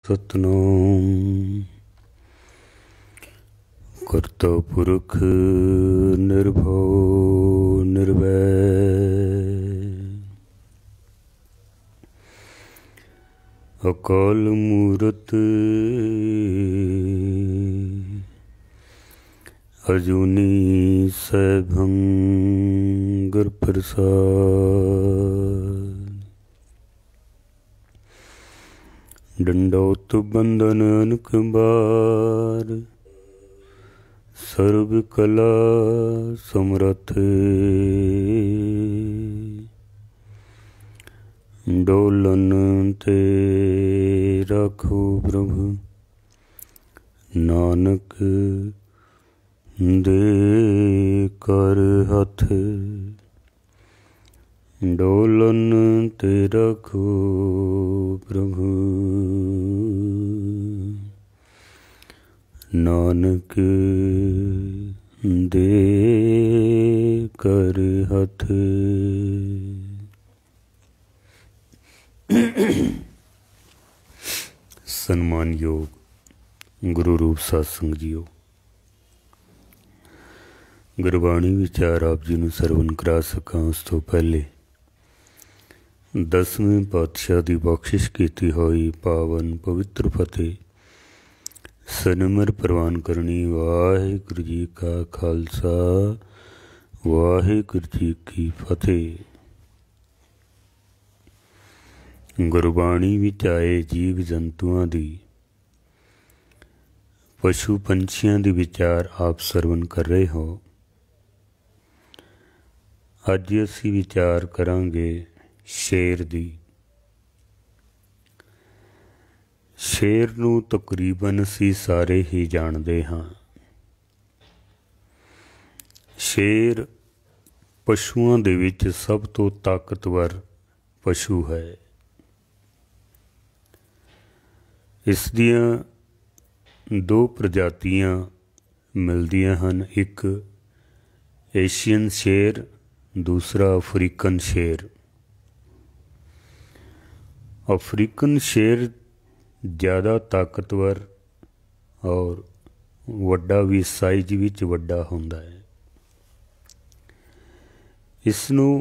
सतनाम करता पुरख निर्भव निर्वैर अकाल मूरत अजूनी सैभं गुर प्रसाद दंडोत बंदन अनक बार सर्व कला समरथ डोलन ते रखो प्रभु नानक दे कर हथ डोलन ते रखो प्रभु नानक दे कर हथ। सन्मान योग गुरु रूप सत्संग जीओ, गुरबाणी विचार आप जी नूं सरवण करा सकां उस तो पहले 10वें पातशाह की बख्शिश की हुई पावन पवित्र फतेह सनमर प्रवान करनी। वाहिगुरू जी का खालसा वाहिगुरू जी की फतेह। गुरबाणी विच आए जीव जंतुआं दी, पशु पंछियां दी विचार आप सरवण कर रहे हो। अज असी विचार करांगे शेर दी। शेर नूं तकरीबन असी सारे ही जाणदे हां। शेर पशुआं दे विच सब तो ताकतवर पशु है। इस दियां दो प्रजातियां मिलदियां हन, एक एशियन शेर, दूसरा अफ्रीकन शेर। अफ्रीकन शेर ज़्यादा ताकतवर और वड्डा भी साइज विच वड्डा हुंदा है। इसनूं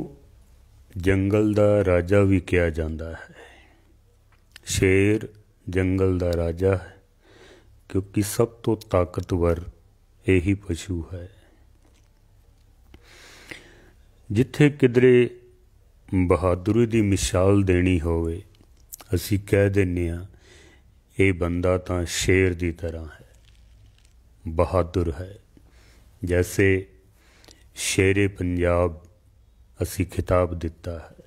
जंगल दा राजा भी कहा जाता है। शेर जंगल दा राजा है क्योंकि सब तो ताकतवर यही पशु है। जिथे किधरे बहादुरी की मिसाल देनी होवे असी कह देने ये बंदा तो शेर की तरह है, बहादुर है। जैसे शेरे पंजाब असी खिताब दिता है।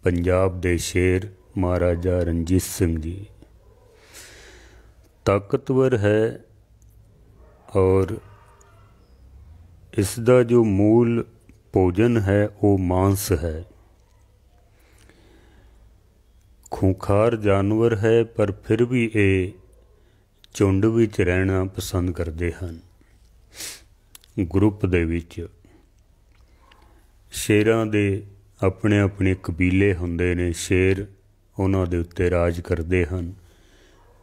पंजाब दे शेर महाराजा रणजीत सिंह जी ताकतवर है और इसका जो मूल भोजन है वो मांस है। खूंखार जानवर है पर फिर भी ये झुंड विच रहना पसंद करते हैं। ग्रुप दे विच शेरां दे अपने अपने कबीले हुंदे ने। शेर उन्हां दे उत्ते राज करते हैं।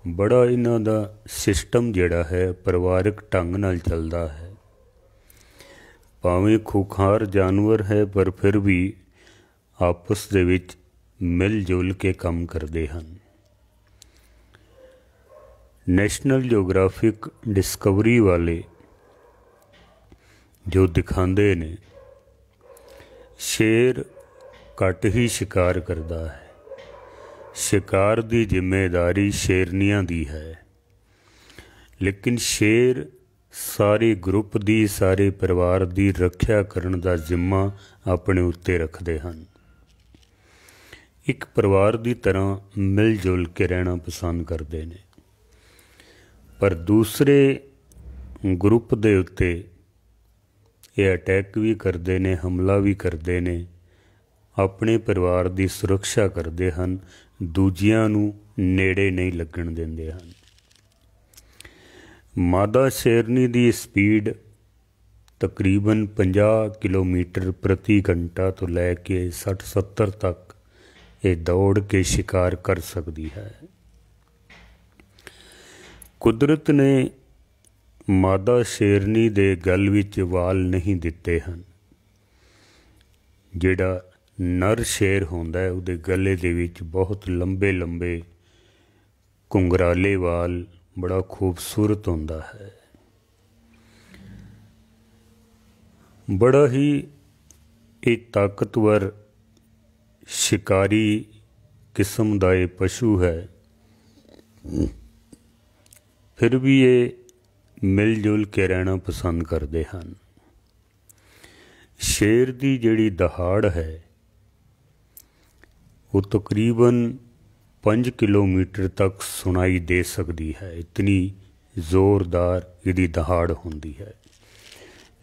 बड़ा इन्हां दा सिस्टम जिहड़ा है परिवारक ढंग नाल चलदा है। भावें खूंखार जानवर है पर फिर भी आपस दे विच मिल जुल के काम करते हैं। नैशनल जियोग्राफिक डिस्कवरी वाले जो दिखाते ने शेर घट ही शिकार करता है। शिकार की जिम्मेदारी शेरनियां दी है, लेकिन शेर सारे ग्रुप की सारे परिवार की रक्षा करने का जिम्मा अपने उत्ते रखते हैं। एक परिवार की तरह मिल जुल के रहना पसंद करते हैं। पर दूसरे ग्रुप के उत्ते ये अटैक भी करते हैं, हमला भी करते हैं, अपने परिवार की सुरक्षा करते हैं, दूजियां नूं नेड़े नहीं लगन देंदे हैं। मादा शेरनी की स्पीड तकरीबन 50 किलोमीटर प्रति घंटा तो लैके 60-70 तक ये दौड़ के शिकार कर सकती है। ਕੁਦਰਤ ਨੇ ਮਾਦਾ ਸ਼ੇਰਨੀ ਦੇ ਗਲ ਵਿੱਚ ਵਾਲ ਨਹੀਂ ਦਿੱਤੇ ਹਨ। ਜਿਹੜਾ ਨਰ ਸ਼ੇਰ ਹੁੰਦਾ ਹੈ ਉਹਦੇ ਗਲੇ ਦੇ ਵਿੱਚ ਬਹੁਤ ਲੰਬੇ ਲੰਬੇ ਘੁੰਗਰਾਲੇ ਵਾਲ, ਬੜਾ ਖੂਬਸੂਰਤ ਹੁੰਦਾ ਹੈ। ਬੜਾ ਹੀ ਇਹ ਤਾਕਤਵਰ ਸ਼ਿਕਾਰੀ ਕਿਸਮ ਦਾ ਇਹ ਪਸ਼ੂ ਹੈ। ਫਿਰ ਵੀ ਇਹ ਮਿਲ ਜੁਲ ਕੇ ਰਹਿਣਾ ਪਸੰਦ ਕਰਦੇ ਹਨ। ਸ਼ੇਰ ਦੀ ਜਿਹੜੀ ਦਹਾੜ ਹੈ ਉਹ ਤਕਰੀਬਨ 5 ਕਿਲੋਮੀਟਰ ਤੱਕ ਸੁਣਾਈ ਦੇ ਸਕਦੀ ਹੈ। ਇਤਨੀ ਜ਼ੋਰਦਾਰ ਇਹਦੀ ਦਹਾੜ ਹੁੰਦੀ ਹੈ।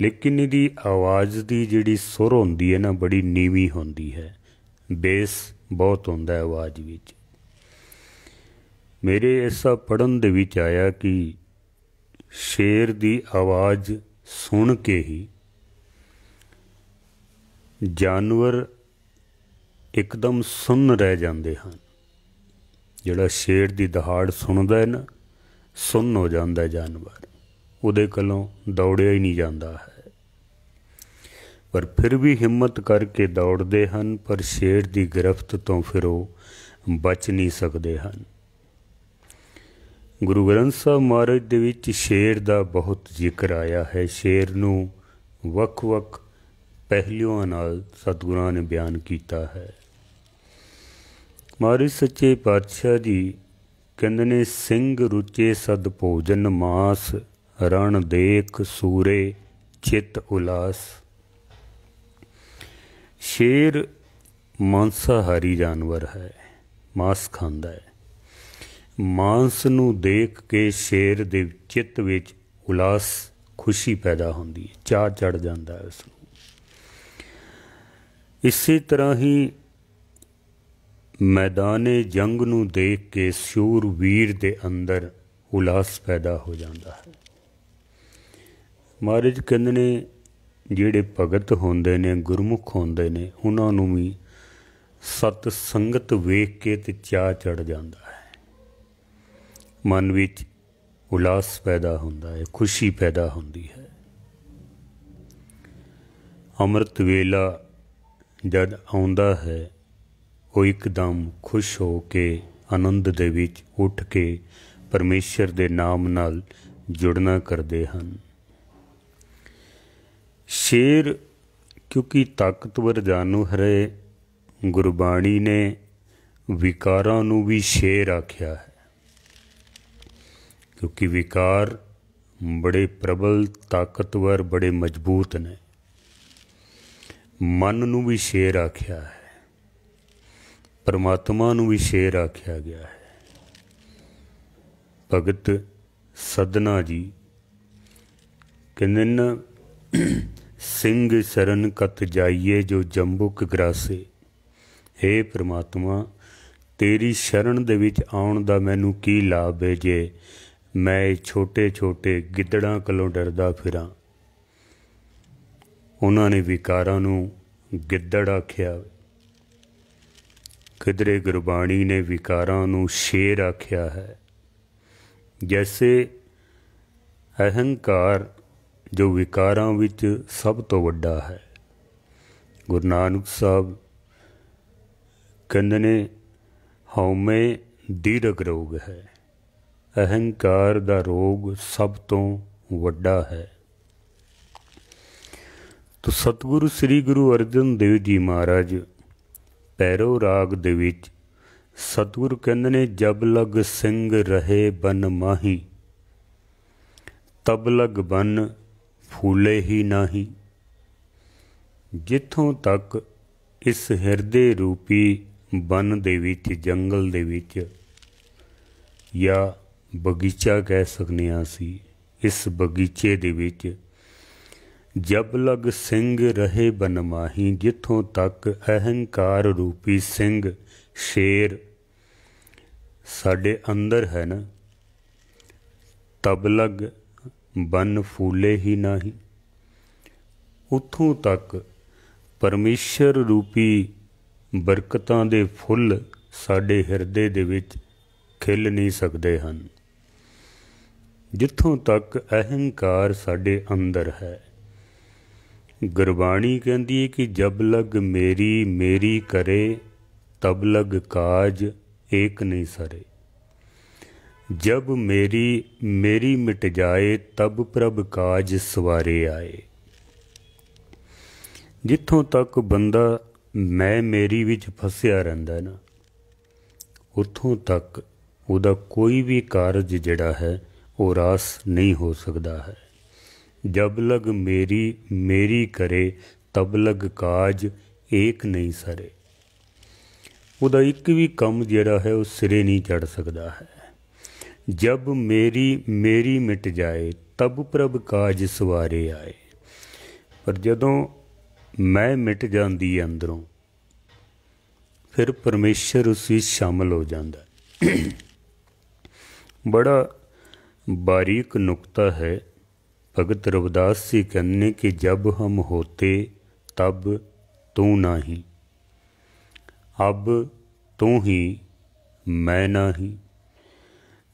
ਲੇਕਿਨ ਇਹਦੀ ਆਵਾਜ਼ ਦੀ ਜਿਹੜੀ ਸੁਰ ਹੁੰਦੀ ਹੈ ਨਾ, ਬੜੀ ਨੀਵੀਂ ਹੁੰਦੀ ਹੈ। ਬੇਸ ਬਹੁਤ ਹੁੰਦਾ ਹੈ ਆਵਾਜ਼ ਵਿੱਚ। ਮੇਰੇ ਐਸਾ ਪੜ੍ਹਨ ਦੇ ਵਿੱਚ ਆਇਆ ਕਿ ਸ਼ੇਰ ਦੀ ਆਵਾਜ਼ ਸੁਣ ਕੇ ਹੀ ਜਾਨਵਰ ਇੱਕਦਮ ਸੁੰਨ ਰਹਿ ਜਾਂਦੇ ਹਨ। ਜਿਹੜਾ ਸ਼ੇਰ ਦੀ ਦਹਾੜ ਸੁਣਦਾ ਹੈ ਨਾ, ਸੁੰਨ ਹੋ ਜਾਂਦਾ ਜਾਨਵਰ, ਉਹਦੇ ਕੋਲੋਂ ਦੌੜਿਆ ਹੀ ਨਹੀਂ ਜਾਂਦਾ ਹੈ। ਪਰ ਫਿਰ ਵੀ ਹਿੰਮਤ ਕਰਕੇ ਦੌੜਦੇ ਹਨ, ਪਰ ਸ਼ੇਰ ਦੀ ਗ੍ਰਿਫਤ ਤੋਂ ਫਿਰ ਉਹ ਬਚ ਨਹੀਂ ਸਕਦੇ ਹਨ। ਗੁਰੂ ਗ੍ਰੰਥ ਸਾਹਿਬ ਮਹਾਰਾਜ ਦੇ ਵਿੱਚ ਸ਼ੇਰ ਦਾ ਬਹੁਤ ਜ਼ਿਕਰ ਆਇਆ ਹੈ। ਸ਼ੇਰ ਨੂੰ ਵੱਖ ਵੱਖ ਪਹਿਲੂਆਂ ਨਾਲ ਸਤਿਗੁਰਾਂ ਨੇ ਬਿਆਨ ਕੀਤਾ ਹੈ। ਮਹਾਰਾਜ ਸੱਚੇ ਪਾਤਸ਼ਾਹ ਜੀ ਕਹਿੰਦੇ ਨੇ, ਸਿੰਘ ਰੁਚੇ ਸਦ ਭੋਜਨ ਮਾਸ, ਰਣ ਦੇਖ ਸੂਰੇ ਚਿੱਤ ਉਲਾਸ। ਸ਼ੇਰ ਮਾਂਸਾਹਾਰੀ ਜਾਨਵਰ ਹੈ, ਮਾਸ ਖਾਂਦਾ ਹੈ। ਮਾਂਸ ਨੂੰ ਦੇਖ ਕੇ ਸ਼ੇਰ ਦੇ ਚਿੱਤ ਵਿੱਚ ਉਲਾਸ, ਖੁਸ਼ੀ ਪੈਦਾ ਹੁੰਦੀ ਹੈ, ਚਾਅ ਚੜ੍ਹ ਜਾਂਦਾ ਹੈ ਉਸਨੂੰ। ਇਸੇ ਤਰ੍ਹਾਂ ਹੀ ਮੈਦਾਨੇ ਜੰਗ ਨੂੰ ਦੇਖ ਕੇ ਸ਼ੂਰ ਵੀਰ ਦੇ ਅੰਦਰ ਉਲਾਸ ਪੈਦਾ ਹੋ ਜਾਂਦਾ ਹੈ। ਮਹਾਰਾਜ ਕਹਿੰਦੇ ਨੇ, ਜਿਹੜੇ ਭਗਤ ਹੁੰਦੇ ਨੇ, ਗੁਰਮੁਖ ਹੁੰਦੇ ਨੇ, ਉਹਨਾਂ ਨੂੰ ਵੀ ਸਤ ਸੰਗਤ ਵੇਖ ਕੇ ਤੇ ਚਾਅ ਚੜ੍ਹ ਜਾਂਦਾ ਹੈ। ਮਨ ਵਿੱਚ ਉਲਾਸ ਪੈਦਾ ਹੁੰਦਾ ਹੈ, ਖੁਸ਼ੀ ਪੈਦਾ ਹੁੰਦੀ ਹੈ। ਅੰਮ੍ਰਿਤ ਵੇਲਾ ਜਦ ਆਉਂਦਾ ਹੈ, ਉਹ ਇੱਕਦਮ ਖੁਸ਼ ਹੋ ਕੇ ਆਨੰਦ ਦੇ ਵਿੱਚ ਉੱਠ ਕੇ ਪਰਮੇਸ਼ਰ ਦੇ ਨਾਮ ਨਾਲ ਜੁੜਨਾ ਕਰਦੇ ਹਨ। ਸ਼ੇਰ ਕਿਉਂਕਿ ਤਾਕਤਵਰ ਜਾਨਵਰ ਹੈ, ਗੁਰਬਾਣੀ ਨੇ ਵਿਕਾਰਾਂ ਨੂੰ ਵੀ ਸ਼ੇਰ ਆਖਿਆ ਹੈ। ਕਿਉਂਕਿ ਵਿਕਾਰ ਬੜੇ ਪ੍ਰਬਲ, ਤਾਕਤਵਰ, ਬੜੇ ਮਜ਼ਬੂਤ ਨੇ। ਮਨ ਨੂੰ ਵੀ ਸ਼ੇਰ ਆਖਿਆ ਹੈ, ਪਰਮਾਤਮਾ ਨੂੰ ਵੀ ਸ਼ੇਰ ਆਖਿਆ ਗਿਆ ਹੈ। ਭਗਤ ਸਦਨਾ ਜੀ ਕਹਿੰਦੇ ਨਾ, ਸਿੰਘ ਸ਼ਰਨ ਕਤ ਜਾਈਏ ਜੋ ਜੰਬੁਕ ਗਰਾਸੇ। ਹੇ ਪ੍ਰਮਾਤਮਾ, ਤੇਰੀ ਸ਼ਰਨ ਦੇ ਵਿੱਚ ਆਉਣ ਦਾ ਮੈਨੂੰ ਕੀ ਲਾਭ ਹੈ ਜੇ ਮੈਂ ਛੋਟੇ ਛੋਟੇ ਗਿੱਦੜਾਂ ਕੋਲੋਂ ਡਰਦਾ ਫਿਰਾਂ। ਉਹਨਾਂ ਨੇ ਵਿਕਾਰਾਂ ਨੂੰ ਗਿੱਦੜ ਆਖਿਆ, ਕਿਧਰੇ ਗੁਰਬਾਣੀ ਨੇ ਵਿਕਾਰਾਂ ਨੂੰ ਸ਼ੇਰ ਆਖਿਆ ਹੈ। ਜੈਸੇ ਅਹੰਕਾਰ ਜੋ ਵਿਕਾਰਾਂ ਵਿੱਚ ਸਭ ਤੋਂ ਵੱਡਾ ਹੈ। ਗੁਰੂ ਨਾਨਕ ਸਾਹਿਬ ਕਹਿੰਦੇ ਨੇ, ਹਉਮੈ ਦੀਰਘ ਰੋਗ ਹੈ, ਅਹੰਕਾਰ ਦਾ ਰੋਗ ਸਭ ਤੋਂ ਵੱਡਾ ਹੈ। ਤੋ ਸਤਿਗੁਰੂ ਸ੍ਰੀ ਗੁਰੂ ਅਰਜਨ ਦੇਵ ਜੀ ਮਹਾਰਾਜ ਭੈਰੋ ਰਾਗ ਦੇ ਵਿੱਚ ਸਤਿਗੁਰੂ ਕਹਿੰਦੇ ਨੇ, ਜਬ ਲਗ ਸਿੰਘ ਰਹੇ ਬਨ ਮਾਹੀ, ਤਬ ਲਗ ਬਨ ਫੂਲੇ ਹੀ ਨਾਹੀ। ਜਿੱਥੋਂ ਤੱਕ ਇਸ ਹਿਰਦੇ ਰੂਪੀ ਬਨ ਦੇ ਵਿੱਚ, ਜੰਗਲ ਦੇ ਵਿੱਚ, ਜਾਂ ਬਗੀਚਾ ਕਹਿ ਸਕਦੇ ਹਾਂ ਅਸੀਂ, ਇਸ ਬਗੀਚੇ ਦੇ ਵਿੱਚ ਜਬ ਲਗ ਸਿੰਘ ਰਹੇ ਬਨ ਮਾਹੀ, ਜਿੱਥੋਂ ਤੱਕ ਅਹੰਕਾਰ ਰੂਪੀ ਸਿੰਘ ਸ਼ੇਰ ਸਾਡੇ ਅੰਦਰ ਹੈ ਨਾ, ਤਬ ਲਗ ਬਨ ਫੂਲੇ ਹੀ ਨਾਹੀ, ਉੱਥੋਂ ਤੱਕ ਪਰਮੇਸ਼ਰ ਰੂਪੀ ਬਰਕਤਾਂ ਦੇ ਫੁੱਲ ਸਾਡੇ ਹਿਰਦੇ ਦੇ ਵਿੱਚ ਖਿਲ ਨਹੀਂ ਸਕਦੇ ਹਨ। जिथों तक अहंकार साडे अंदर है, गुरबाणी कहती है कि जब लग मेरी मेरी करे, तब लग काज एक नहीं सरे। जब मेरी मेरी मिट जाए, तब प्रभ काज सवारे आए। जिथों तक बंदा मैं मेरी विच फसिया रहिंदा ना, उत्थों तक उहदा कोई भी कारज जिहड़ा है वो रास नहीं हो सकता है। जब लग मेरी मेरी करे, तब लग काज एक नहीं सरे। उहदा एक भी काम जिहड़ा है वो सिरे नहीं चढ़ सकता है। जब मेरी मेरी मिट जाए, तब प्रभ काज सवारे आए। पर जदों मैं मिट जाती है अंदरों, फिर परमेश्वर उस विच शामिल हो जाता है। बड़ा बारीक नुक्ता है। भगत रविदास जी कहने कि जब हम होते तब तू नाही, अब तू ही मैं नाही।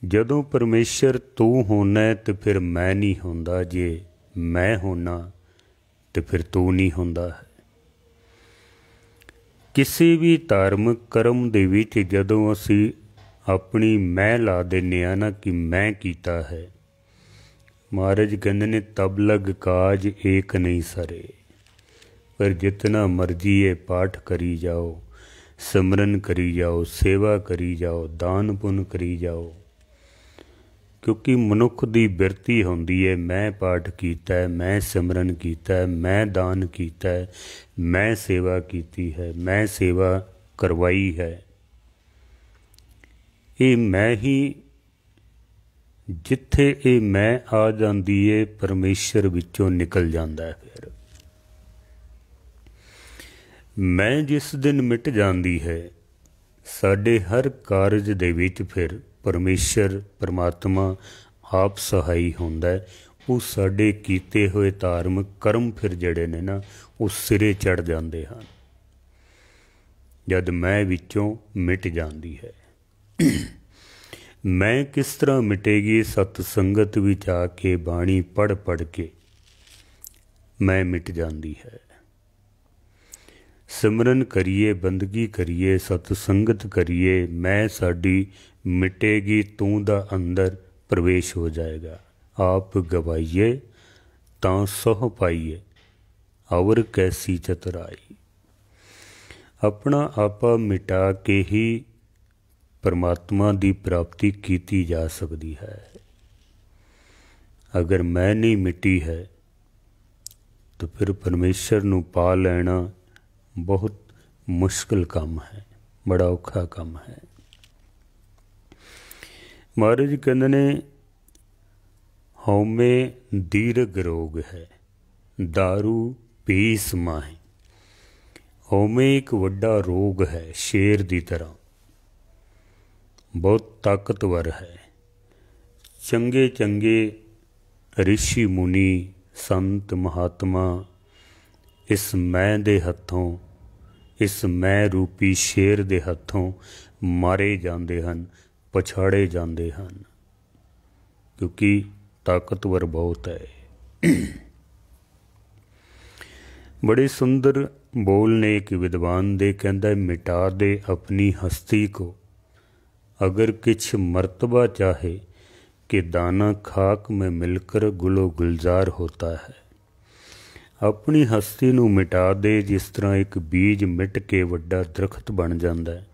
जदों परमेश्वर तू होना है तो फिर मैं नहीं होंदा, जे मैं होना तो फिर तू नहीं होंदा है। किसी भी धार्मिक कर्म दे विच जदों असी अपनी मैं ला देने आ ना कि मैं कीता है, महाराज कहते ने तब लग काज एक नहीं सरे। पर जितना मर्जी है पाठ करी जाओ, सिमरन करी जाओ, सेवा करी जाओ, दान पुण्य करी जाओ, क्योंकि मनुख दी बिरती होंदी है मैं पाठ कीता है, मैं सिमरन कीता है, मैं दान कीता है, मैं सेवा कीती है, मैं सेवा करवाई है। ये मैं ही जिथे ये मैं आ जाती है, परमेश्वर विचों निकल जाता है। फिर मैं जिस दिन मिट जाती है, साडे हर कारज दे विच फिर परमेश्वर परमात्मा आप सहाई होंदा है। वो साडे कीते हुए धार्मिक कर्म फिर जड़े ने ना वो सिरे चढ़ जाते हैं जद मैं विचों मिट जाती है। मैं किस तरह मिटेगी? सतसंगत विच आके बाणी पढ़ पढ़ के मैं मिट जाती है। सिमरन करिए, बंदगी करिए, सतसंगत करिए, मैं साडी मिटेगी, तू दा अंदर प्रवेश हो जाएगा। आप गवाइए तां सह पाइए, और कैसी चतुराई। अपना आपा मिटा के ही परमात्मा की प्राप्ति की जा सकती है। अगर मैं नहीं मिटी है तो फिर परमेश्वर नूं पा लेना बहुत मुश्किल काम है, बड़ा औखा काम है। महाराज कहते ने हौमे दीर्घ रोग है, दारू पी समाए। हौमे एक वड्डा रोग है, शेर की तरह बहुत ताकतवर है। चंगे चंगे ऋषि मुनि संत महात्मा इस मैं दे हथों, इस मैं रूपी शेर दे हथों मारे जाते हैं, पछाड़े जाते हैं, क्योंकि ताकतवर बहुत है। बड़े सुंदर बोल ने एक विद्वान दे कहता, मिटा दे अपनी हस्ती को, अगर किछ मर्तबा चाहे कि दाना खाक में मिलकर गुलो गुलजार होता है। अपनी हस्ती नूं मिटा दे, जिस तरह एक बीज मिट के वड्डा दरख्त बन जाता है।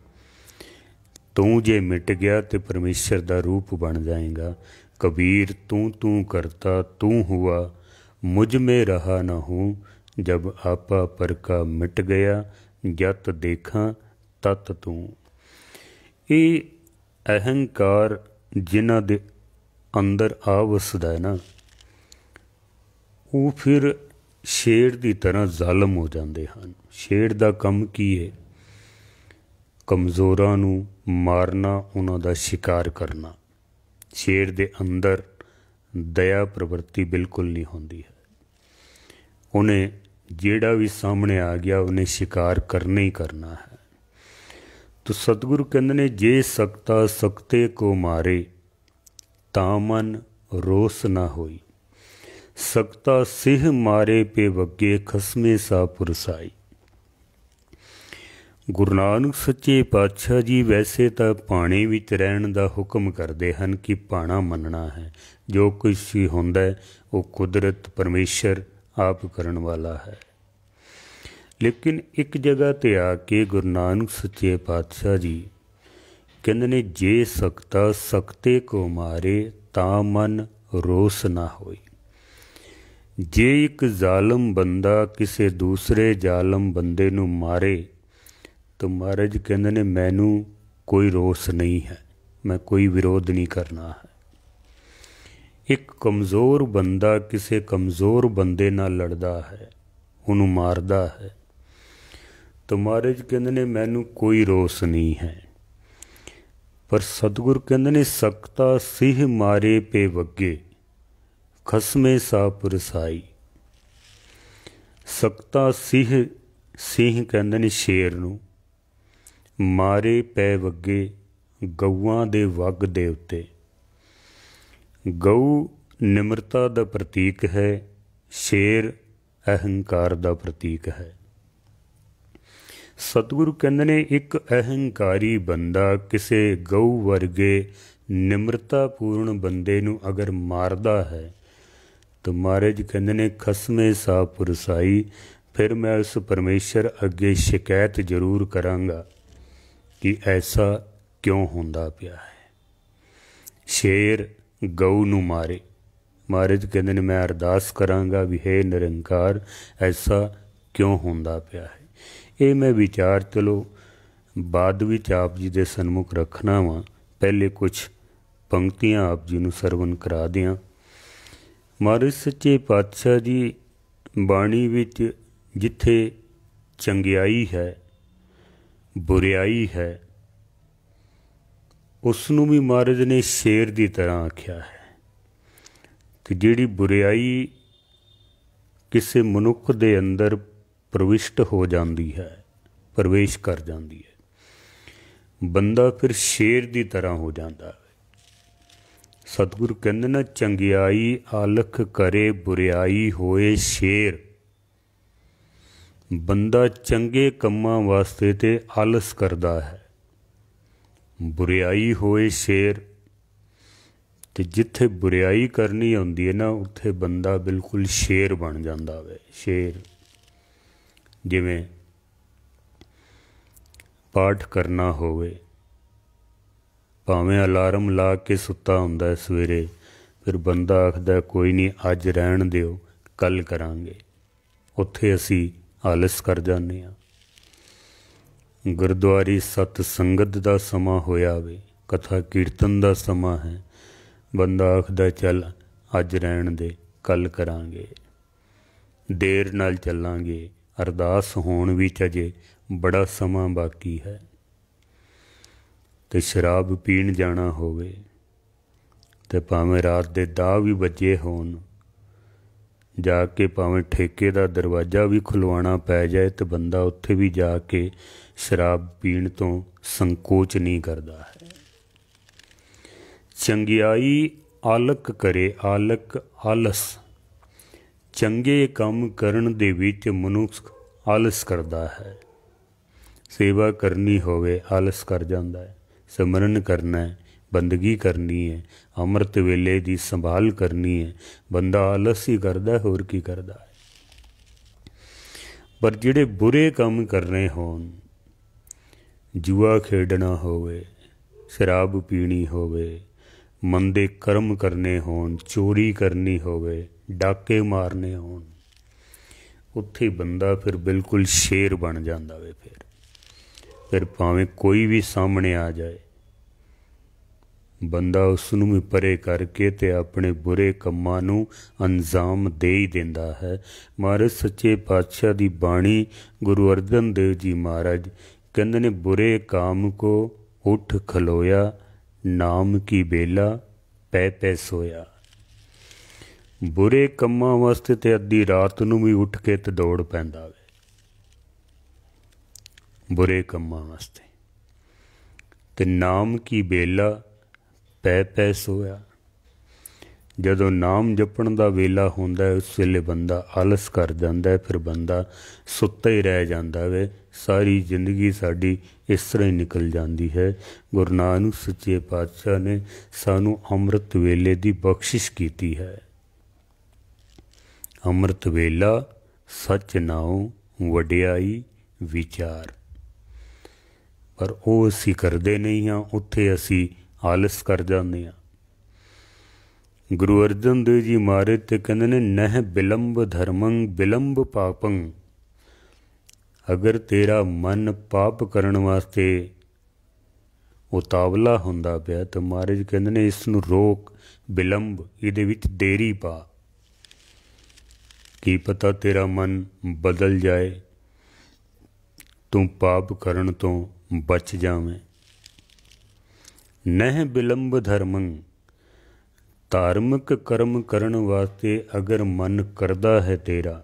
तू जे मिट गया तो परमेश्वर का रूप बन जाएगा। कबीर तू तू करता तू हुआ, मुझ में रहा न हूँ, जब आपा पर का मिट गया, जत देखा तत तू। ये अहंकार जिन्हां दे अंदर आ वसदा है ना, वो फिर शेर की तरह जालम हो जाते हैं। शेर का काम की है? कमज़ोरां नूं मारना, उन्हां दा शिकार करना। शेर दे अंदर दया प्रवृत्ति बिल्कुल नहीं होंदी है। उन्हें जेड़ा भी सामने आ गया उन्हें शिकार करना ही करना है। तो सतगुरु कहते ने, जे सकता सकते को मारे, तामन रोस ना होई। सकता सिंह मारे पे वगे खसमे सा पुरसाई। गुरु नानक सच्चे पातशाह जी वैसे तो भाणे विच रहण दा हुक्म करते हैं कि भाणा मनना है। जो कुछ भी होंदा है वो कुदरत परमेश्वर आप करन वाला है। लेकिन एक जगह ते आके गुरु नानक सच्चे पातशाह जी कहंदे ने जे सकता सकते को मारे ता मन रोस ना होई। जे एक जालम बंदा किसी दूसरे जालम बंदे नूं मारे तो महाराज कहंदे ने मैनू कोई रोस नहीं है, मैं कोई विरोध नहीं करना है। एक कमज़ोर बंदा किसी कमज़ोर बंदे नाल लड़दा है, उन्होंने मारदा है, तो महाराज कहंदे ने मैनू कोई रोस नहीं है। पर सतगुर कहंदे ने सकता सिंह मारे पे वगे खसमे सा पुरसाई। सकता सिंह, सिंह कहंदे ने शेर नूं, मारे पै वगे गऊआं दे वग दे उत्ते। गऊ निमरता दा प्रतीक है, शेर अहंकार दा प्रतीक है। सतगुरु कहंदे ने एक अहंकारी बंदा किसी गऊ वर्गे निमरतापूर्ण बंदे नूं अगर मारदा है तो महाराज कहंदे ने खसमे सा पुरसाई। फिर मैं उस परमेश्वर अगे शिकायत जरूर करांगा कि ऐसा क्यों होंदा पिया है। शेर गऊ नूं मारे, महाराज कहंदे ने मैं अरदास करांगा भी हे निरंकार ऐसा क्यों होंदा पिया है। ये मैं विचार चलो बाद विच आप जी दे सन्मुख रखना वा। पहले कुछ पंक्तियां आप जी नूं सरवण करा दियां। महाराज सच्चे पातशाह जी बाणी विच जिथे चंगियाई है बुरियाई है उसनूं भी महाराज ने शेर की तरह आख्या है। कि जिहड़ी बुरियाई किसी मनुख दे अंदर प्रविष्ट हो जाती है, प्रवेश कर जाती है, बंदा फिर शेर की तरह हो जाता है। सतगुरु कहंदे ना चंगियाई आलख करे बुरियाई होए शेर। बंदा चंगे कम्मां वास्ते ते आलस करदा है, बुरियाई होए शेर। ते जिथे बुरियाई करनी होंदी है ना उत्थे बंदा बिल्कुल शेर बन जाता है। शेर जिवें पाठ करना होवे, भावें अलार्म ला के सुता हुंदा है सवेरे, फिर बंदा आखदा कोई नहीं अज रहण दिओ कल करांगे, उत्थे असी आलस कर जाने आ। गुरुद्वारे सत संगत दा समा होया वे, कथा कीर्तन दा समा है, बंदा आखदा चल अज रहण दे कल करांगे, देर नाल चलांगे, अरदास होण विच अजे बड़ा समा बाकी है। ते शराब पीण जाना होवे ते भावें रात दे 10 भी बजे होण, जाके भावें ठेके दा दरवाज़ा भी खुलवाना पै जाए तो बंदा उत्थे भी जाके शराब पीण तो संकोच नहीं करता है। चंगियाई आलक करे, आलक आलस। चंगे काम करन दे विच मनुष्य आलस करता है। सेवा करनी होवे आलस कर जाता है, सिमरन करना है, बंदगी करनी है, अमृत वेले की संभाल करनी है, बंदा आलस ही करता है, होर की करता है। पर जिहड़े बुरे काम करने होन, जुआ खेडना होवे, शराब पीनी होवे, मंदे कर्म करने होन, चोरी करनी होवे, डाके मारने होन, उत्थे बंदा फिर बिल्कुल शेर बन जाता वे। फिर भावें कोई भी सामने आ जाए, बंदा उसनूं भी परे करके ते अपने बुरे कम्मां नूं अंजाम दे ही देंदा है। महाराज सच्चे पातशाह दी बाणी गुरु अर्जन देव जी महाराज कहंदे ने बुरे काम को उठ खलोया, नाम की बेला पै पै सोया। बुरे कम्मां वास्ते ते अद्धी रात नूं भी उठ के ते दौड़ पैंदा वे, बुरे कम्मां वास्ते। ते नाम की बेला पै पै सोया। ਜਦੋਂ ਨਾਮ ਜਪਣ ਦਾ ਵੇਲਾ ਹੁੰਦਾ ਉਸ ਵੇਲੇ ਬੰਦਾ ਆਲਸ ਕਰ ਜਾਂਦਾ, ਫਿਰ ਬੰਦਾ ਸੁੱਤਾ ਹੀ ਰਹਿ ਜਾਂਦਾ ਵੇ। ਸਾਰੀ ਜ਼ਿੰਦਗੀ ਸਾਡੀ ਇਸ ਤਰ੍ਹਾਂ ਹੀ ਨਿਕਲ ਜਾਂਦੀ ਹੈ। ਗੁਰੂ ਨਾਨਕ ਸੱਚੇ ਪਾਤਸ਼ਾਹ ਨੇ ਸਾਨੂੰ ਅੰਮ੍ਰਿਤ ਵੇਲੇ ਦੀ ਬਖਸ਼ਿਸ਼ ਕੀਤੀ ਹੈ। ਅੰਮ੍ਰਿਤ ਵੇਲਾ ਸੱਚ ਨਾਉ ਵਡਿਆਈ ਵਿਚਾਰ, ਪਰ ਉਹ ਅਸੀਂ ਕਰਦੇ ਨਹੀਂ ਹਾਂ। ਉੱਥੇ ਅਸੀਂ ਆਲਸ ਕਰ ਜਾਂਦੇ ਹਾਂ। ਗੁਰੂ ਅਰਜਨ ਦੇਵ ਜੀ ਮਹਾਰਾਜ ਤੇ ਕਹਿੰਦੇ ਨੇ, ਨਹਿ ਬਿਲੰਬ ਧਰਮੰ ਬਿਲੰਬ ਪਾਪੰ। ਅਗਰ ਤੇਰਾ ਮਨ ਪਾਪ ਕਰਨ ਵਾਸਤੇ ਉਤਾਵਲਾ ਹੁੰਦਾ ਪਿਆ ਤਾਂ ਮਹਾਰਾਜ ਕਹਿੰਦੇ ਨੇ ਇਸ ਨੂੰ ਰੋਕ, ਬਿਲੰਬ, ਇਹਦੇ ਵਿੱਚ ਦੇਰੀ ਪਾ। ਕੀ ਪਤਾ ਤੇਰਾ ਮਨ ਬਦਲ ਜਾਏ, ਤੂੰ ਪਾਪ ਕਰਨ ਤੋਂ ਬਚ ਜਾਵੇਂ। ਨਹਿ ਬਿਲੰਬ ਧਰਮੰ, ਧਾਰਮਿਕ ਕਰਮ ਕਰਨ ਵਾਸਤੇ ਅਗਰ ਮਨ ਕਰਦਾ ਹੈ ਤੇਰਾ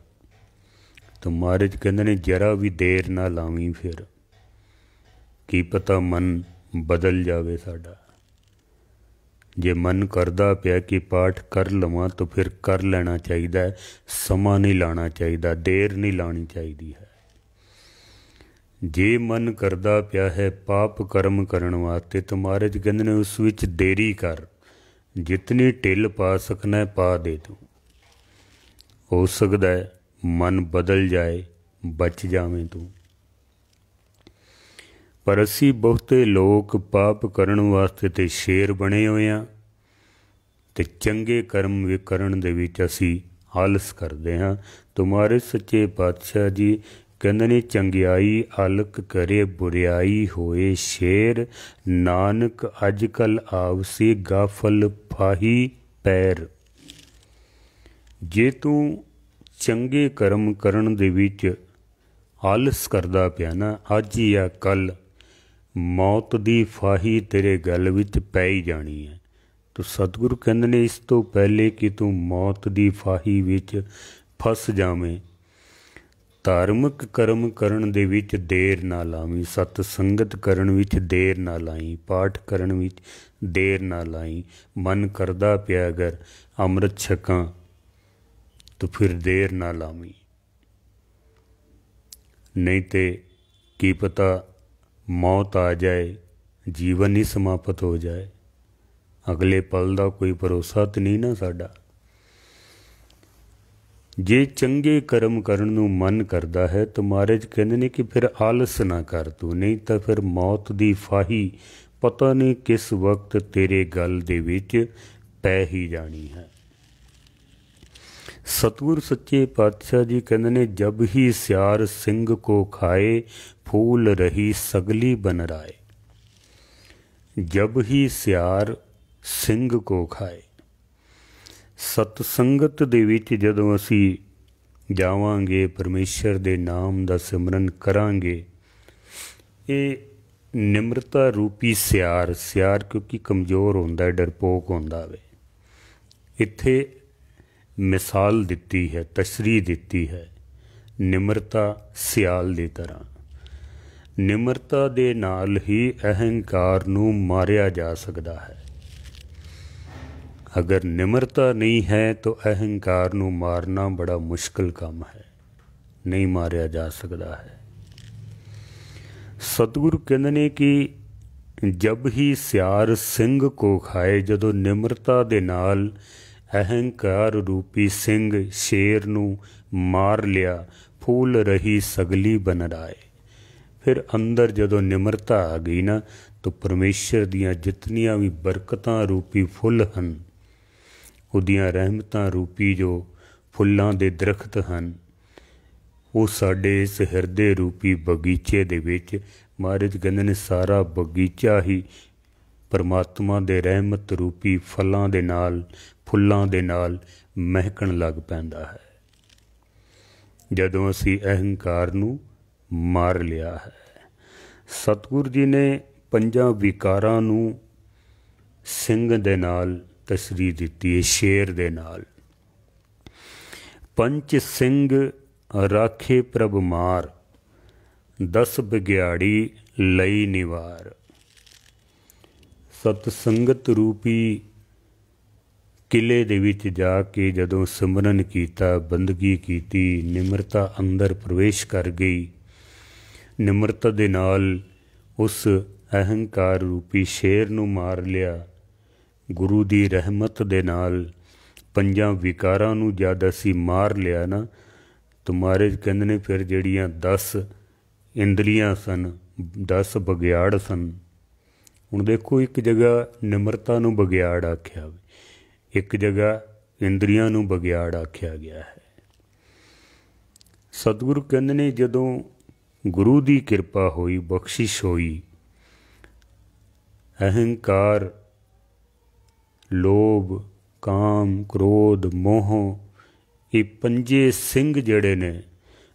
ਤਾਂ ਮਹਾਰਾਜ ਕਹਿੰਦੇ ਨੇ ਜਰਾ ਵੀ ਦੇਰ ਨਾ ਲਾਵੀਂ। ਫਿਰ ਕੀ ਪਤਾ ਮਨ ਬਦਲ ਜਾਵੇ ਸਾਡਾ। ਜੇ ਮਨ ਕਰਦਾ ਪਿਆ ਕਿ ਪਾਠ ਕਰ ਲਵਾਂ ਤਾਂ ਫਿਰ ਕਰ ਲੈਣਾ ਚਾਹੀਦਾ ਹੈ, ਸਮਾਂ ਨਹੀਂ ਲਾਉਣਾ ਚਾਹੀਦਾ, ਦੇਰ ਨਹੀਂ ਲਾਉਣੀ ਚਾਹੀਦੀ ਹੈ। ਜੇ ਮਨ ਕਰਦਾ ਪਿਆ ਹੈ ਪਾਪ ਕਰਮ ਕਰਨ ਵਾਸਤੇ ਤਾਂ ਮਹਾਰਾਜ ਕਹਿੰਦੇ ਨੇ ਉਸ ਵਿੱਚ ਦੇਰੀ ਕਰ, ਜਿਤਨੀ ਢਿੱਲ ਪਾ ਸਕਣਾ ਪਾ ਦੇ ਤੂੰ। ਹੋ ਸਕਦਾ ਹੈ ਮਨ ਬਦਲ ਜਾਏ, ਬਚ ਜਾਵੇਂ ਤੂੰ। ਪਰ ਅਸੀਂ ਬਹੁਤੇ ਲੋਕ ਪਾਪ ਕਰਨ ਵਾਸਤੇ ਤੇ ਸ਼ੇਰ ਬਣੇ ਹੋਏ ਹਾਂ ਤੇ ਚੰਗੇ ਕਰਮ ਵੀ ਕਰਨ ਦੇ ਵਿੱਚ ਅਸੀਂ ਆਲਸ ਕਰਦੇ ਹਾਂ। ਤੁਮਾਰੇ ਸੱਚੇ ਪਾਤਸ਼ਾਹ ਜੀ ਕਹਿੰਦੇ ਨੇ, ਚੰਗਿਆਈ ਅਲਕ ਕਰੇ ਬੁਰਿਆਈ ਹੋਏ ਸ਼ੇਰ, ਨਾਨਕ ਅੱਜ ਕੱਲ੍ਹ ਆਵਸੀ ਗਾਫਲ ਫਾਹੀ ਪੈਰ। ਜੇ ਤੂੰ ਚੰਗੇ ਕਰਮ ਕਰਨ ਦੇ ਵਿੱਚ ਆਲਸ ਕਰਦਾ ਪਿਆ ਨਾ, ਅੱਜ ਜਾਂ ਕੱਲ੍ਹ ਮੌਤ ਦੀ ਫਾਹੀ ਤੇਰੇ ਗਲ ਵਿੱਚ ਪੈ ਹੀ ਜਾਣੀ ਹੈ। ਤੋ ਸਤਿਗੁਰੂ ਕਹਿੰਦੇ ਨੇ ਇਸ ਤੋਂ ਪਹਿਲੇ ਕਿ ਤੂੰ ਮੌਤ ਦੀ ਫਾਹੀ ਵਿੱਚ ਫਸ ਜਾਵੇਂ, ਧਾਰਮਿਕ ਕਰਮ ਕਰਨ ਦੇ ਵਿੱਚ ਦੇਰ ਨਾ ਲਾਵੀਂ, ਸਤ ਸੰਗਤ ਕਰਨ ਵਿੱਚ ਦੇਰ ਨਾ ਲਾਈ, ਪਾਠ ਕਰਨ ਵਿੱਚ ਦੇਰ ਨਾ ਲਾਈ। ਮਨ ਕਰਦਾ ਪਿਆ ਅਗਰ ਅੰਮ੍ਰਿਤ ਛਕਾਂ ਤਾਂ ਫਿਰ ਦੇਰ ਨਾ ਲਾਵੀਂ, ਨਹੀਂ ਤੇ ਕੀ ਪਤਾ ਮੌਤ ਆ ਜਾਏ, ਜੀਵਨ ਹੀ ਸਮਾਪਤ ਹੋ ਜਾਏ। ਅਗਲੇ ਪਲ ਦਾ ਕੋਈ ਭਰੋਸਾ ਤਾਂ ਨਹੀਂ ਨਾ ਸਾਡਾ। ਜੇ ਚੰਗੇ ਕਰਮ ਕਰਨ ਨੂੰ ਮਨ ਕਰਦਾ ਹੈ ਤਾਂ ਮਹਾਰਾਜ ਕਹਿੰਦੇ ਨੇ ਕਿ ਫਿਰ ਆਲਸ ਨਾ ਕਰ ਤੂੰ, ਨਹੀਂ ਤਾਂ ਫਿਰ ਮੌਤ ਦੀ ਫਾਹੀ ਪਤਾ ਨਹੀਂ ਕਿਸ ਵਕਤ ਤੇਰੇ ਗਲ ਦੇ ਵਿੱਚ ਪੈ ਹੀ ਜਾਣੀ ਹੈ। ਸਤਿਗੁਰ ਸੱਚੇ ਪਾਤਸ਼ਾਹ ਜੀ ਕਹਿੰਦੇ ਨੇ, ਜਬ ਹੀ ਸਿਆਰ ਸਿੰਘ ਕੋ ਖਾਏ, ਫੂਲ ਰਹੀ ਸਗਲੀ ਬਨ ਰਾਏ। ਜਬ ਹੀ ਸਿਆਰ ਸਿੰਘ ਕੋ ਖਾਏ, ਸਤ ਸੰਗਤ ਦੇ ਵਿੱਚ ਜਦੋਂ ਅਸੀਂ ਜਾਵਾਂਗੇ, ਪਰਮੇਸ਼ਰ ਦੇ ਨਾਮ ਦਾ ਸਿਮਰਨ ਕਰਾਂਗੇ, ਇਹ ਨਿਮਰਤਾ ਰੂਪੀ ਸਿਆਰ, ਸਿਆਰ ਕਿਉਂਕਿ ਕਮਜ਼ੋਰ ਹੁੰਦਾ, ਡਰਪੋਕ ਹੁੰਦਾ ਵੇ, ਇੱਥੇ ਮਿਸਾਲ ਦਿੱਤੀ ਹੈ, ਤਸ਼ਰੀਹ ਦਿੱਤੀ ਹੈ, ਨਿਮਰਤਾ ਸਿਆਲ ਦੀ ਤਰ੍ਹਾਂ। ਨਿਮਰਤਾ ਦੇ ਨਾਲ ਹੀ ਅਹੰਕਾਰ ਨੂੰ ਮਾਰਿਆ ਜਾ ਸਕਦਾ ਹੈ। ਅਗਰ ਨਿਮਰਤਾ ਨਹੀਂ ਹੈ ਤਾਂ ਅਹੰਕਾਰ ਨੂੰ ਮਾਰਨਾ ਬੜਾ ਮੁਸ਼ਕਿਲ ਕੰਮ ਹੈ, ਨਹੀਂ ਮਾਰਿਆ ਜਾ ਸਕਦਾ ਹੈ। ਸਤਿਗੁਰੂ ਕਹਿੰਦੇ ਨੇ ਕਿ ਜਬ ਹੀ ਸਿਆਰ ਸਿੰਘ ਕੋ ਖਾਏ, ਜਦੋਂ ਨਿਮਰਤਾ ਦੇ ਨਾਲ ਅਹੰਕਾਰ ਰੂਪੀ ਸਿੰਘ ਸ਼ੇਰ ਨੂੰ ਮਾਰ ਲਿਆ, ਫੂਲ ਰਹੀ ਸਗਲੀ ਬਨ ਰਾਏ। ਫਿਰ ਅੰਦਰ ਜਦੋਂ ਨਿਮਰਤਾ ਆ ਗਈ ਨਾ, ਤਾਂ ਪਰਮੇਸ਼ਰ ਦੀਆਂ ਜਿਤਨੀਆਂ ਵੀ ਬਰਕਤਾਂ ਰੂਪੀ ਫੁੱਲ ਹਨ, ਉਹਦੀਆਂ ਰਹਿਮਤਾਂ ਰੂਪੀ ਜੋ ਫੁੱਲਾਂ ਦੇ ਦਰਖਤ ਹਨ, ਉਹ ਸਾਡੇ ਇਸ ਹਿਰਦੇ ਰੂਪੀ ਬਗੀਚੇ ਦੇ ਵਿੱਚ, ਮਹਾਰਾਜ ਕਹਿੰਦੇ ਨੇ ਸਾਰਾ ਬਗੀਚਾ ਹੀ ਪਰਮਾਤਮਾ ਦੇ ਰਹਿਮਤ ਰੂਪੀ ਫਲਾਂ ਦੇ ਨਾਲ, ਫੁੱਲਾਂ ਦੇ ਨਾਲ ਮਹਿਕਣ ਲੱਗ ਪੈਂਦਾ ਹੈ, ਜਦੋਂ ਅਸੀਂ ਅਹੰਕਾਰ ਨੂੰ ਮਾਰ ਲਿਆ ਹੈ। ਸਤਿਗੁਰੂ ਜੀ ਨੇ ਪੰਜਾਂ ਵਿਕਾਰਾਂ ਨੂੰ ਸਿੰਘ ਦੇ ਨਾਲ ਤਸ਼ਰੀਹ ਦਿੱਤੀ ਹੈ, ਸ਼ੇਰ ਦੇ ਨਾਲ। ਪੰਚ ਸਿੰਘ ਰਾਖੇ ਪ੍ਰਭ ਮਾਰ, 10 ਬਿਗਿਆੜੀ ਲਈ ਨਿਵਾਰ। ਸਤ ਸੰਗਤ ਰੂਪੀ किले दे विच जाके जदों सिमरन कीता, बंदगी कीती, निमरता अंदर प्रवेश कर गई। निमरता दे नाल उस अहंकार रूपी शेर नूं मार लिया। गुरु दी रहमत दे नाल पंजां विकारां नूं जद असीं मार लिया ना, तो महाराज कहंदे ने फिर जिहड़ियां 10 इंद्रियां सन, 10 बगियाड़ सन। हुण देखो, एक जगह निमरता नूं बगियाड़ आख्या, एक जगह इंद्रियां नूं बगियाड़ आख्या गया है। सतगुरु कहंदे ने जदों गुरु दी किरपा होई, बख्शिश होई, अहंकार, लोभ, काम, क्रोध, मोह, ये पंजे सिंह जड़े ने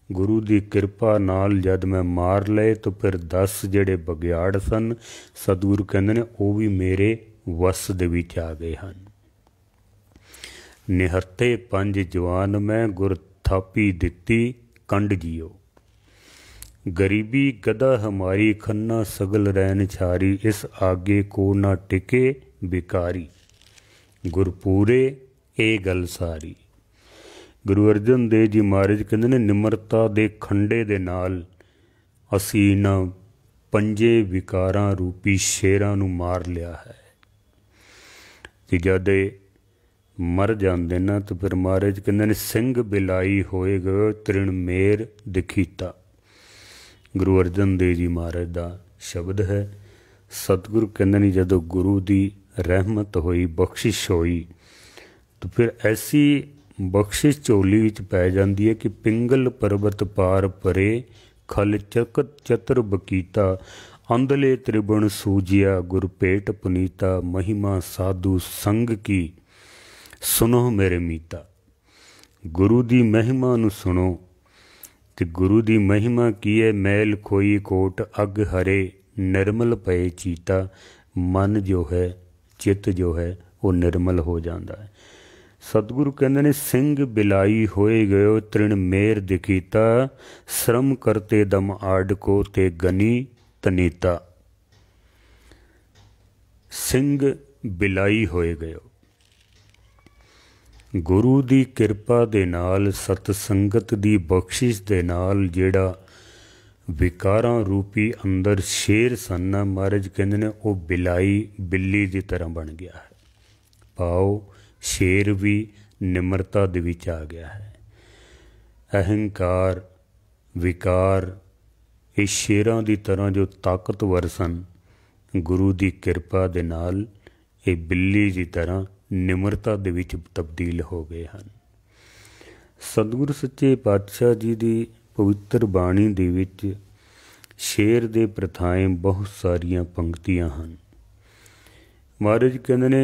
गुरु दी किरपा नाल जद मैं मार लए, तो फिर 10 जड़े बगियाड़ सन, सतगुरु कहंदे ने वो भी मेरे वस दे विच आ गए हन। निहत्ते 5 जवान मैं गुर थापी दित्ती कंड जियो। गरीबी गदा हमारी खन्ना सगल रैन छारी, इस आगे को ना टिके बिकारी। गुरपूरे ए गल सारी। गुरु अर्जन देव जी महाराज कहते ने निमरता दे खंडे दे नाल असी इन्हां पंजे विकारां रूपी शेरां नूं मार लिया है। ते जद मर जाते ना, तो फिर महाराज कहते ने सिंह बिलाई होएगा तृण मेर दिखीता। गुरु अर्जन देव जी महाराज का शब्द है। सतगुरु कहते ने जदों गुरु की रहमत होई, बख्शिश होई, तो फिर ऐसी बख्शिश झोली विच पै जाती है कि पिंगल पर्वत पार परे खल चकत चतर बकीता। अंधले त्रिबुण सूजिया गुर भेट पुनीता। महिमा साधु संग की सुनो मेरे मीता। गुरु की महिमा नूं सुनो। ते गुरु की महिमा की है? मैल खोई कोट अग हरे निर्मल पए चीता। मन जो है, चित्त जो है, वो निर्मल हो जाता है। सतगुरु कहते ने सिंह बिलाई होए गयो तृण मेर दिखीता। श्रम करते दम आड को ते गनी तनीता। सिंह बिलाई होए गयो। गुरु दी किरपा दे नाल, सत संगत दी बख्शिश दे नाल जेड़ा विकारां रूपी अंदर शेर सन, महाराज कहते ने वो बिलाई बिल्ली की तरह बन गया है। पाओ शेर भी निमरता दे विच आ गया है। अहंकार, विकार, ये शेरां दी तरह जो ताकतवर सन, गुरु दी किरपा दे नाल ये बिल्ली की तरह निमरता दे विच तब्दील हो गए हैं। सतगुरु सच्चे पातशाह जी की पवित्र बाणी दे विच शेर दे प्रथाएं बहुत सारियां पंक्तियां हैं। महाराज कहते ने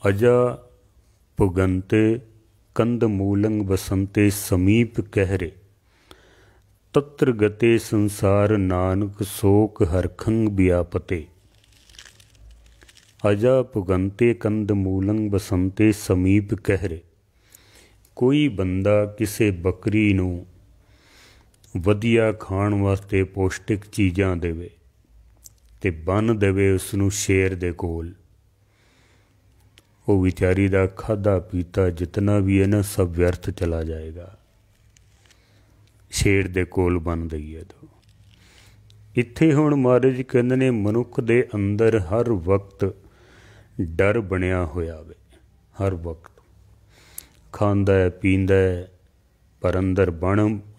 अजा पुगंते कंद मूलंग बसंते समीप कहरे। तत्र गते संसार नानक शोक हरखंग व्यापते। अजा पुगंते कंद मूलंग बसंते समीप कहरे। कोई बंदा किसे बकरी नूं वधिया खाण वास्ते पौष्टिक चीज़ां देवे ते बन देवे उसनूं शेर दे कोल, वो विचारी दा खाधा पीता जितना भी है ना सब व्यर्थ चला जाएगा। शेर दे कोल बन दईए तो इत्थे हुण महाराज कहंदे ने मनुख दे अंदर हर वक्त डर बनिया होया वे। हर वक्त खांदा है पींदा है, पर अंदर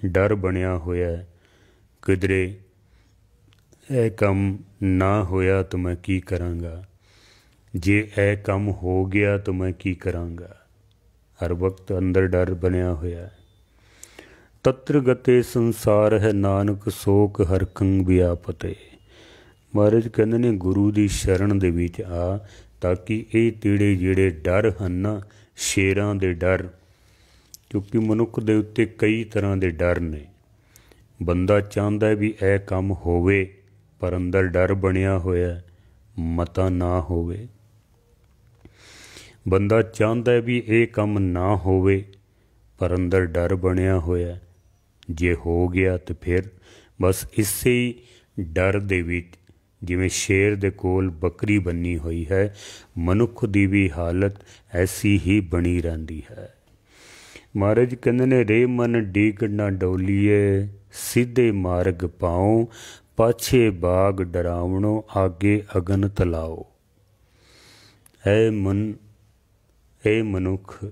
डर बनिया होया है। किधरे ए कम ना होया तो मैं की करांगा, जे ए कम हो गया तो मैं की करांगा। हर वक्त अंदर डर बनिया होया है। तत्र गते संसार है नानक शोक हरखंग व्यापते। महाराज कहंदे ने गुरु दी शरण दे विच आ, ताकि ये तेड़े जेड़े डर हैं ना, शेरां दे डर, क्योंकि मनुख दे उत्ते कई तरह के डर ने। बंदा चाहता है भी ए काम होवे, पर अंदर डर बनिया होया मता ना होवे। बंदा चाहता है भी ये काम ना होवे, पर अंदर डर बनिया होया जे हो गया तो फिर बस इसे ही डर दे विच ਜਿਵੇਂ ਸ਼ੇਰ ਦੇ ਕੋਲ ਬੱਕਰੀ ਬੰਨੀ ਹੋਈ ਹੈ, ਮਨੁੱਖ ਦੀ ਵੀ ਹਾਲਤ ਐਸੀ ਹੀ ਬਣੀ ਰਹਿੰਦੀ ਹੈ। ਮਹਾਰਾਜ ਕਹਿੰਦੇ ਨੇ, ਰੇ ਮਨ ਡੀਕ ਨਾ ਡੋਲੀਏ, ਸਿੱਧੇ ਮਾਰਗ ਪਾਉ, ਪਾਛੇ ਬਾਗ ਡਰਾਵਣੋ, ਆਗੇ ਅਗਨ ਤਲਾਓ। ਇਹ ਮਨੁੱਖ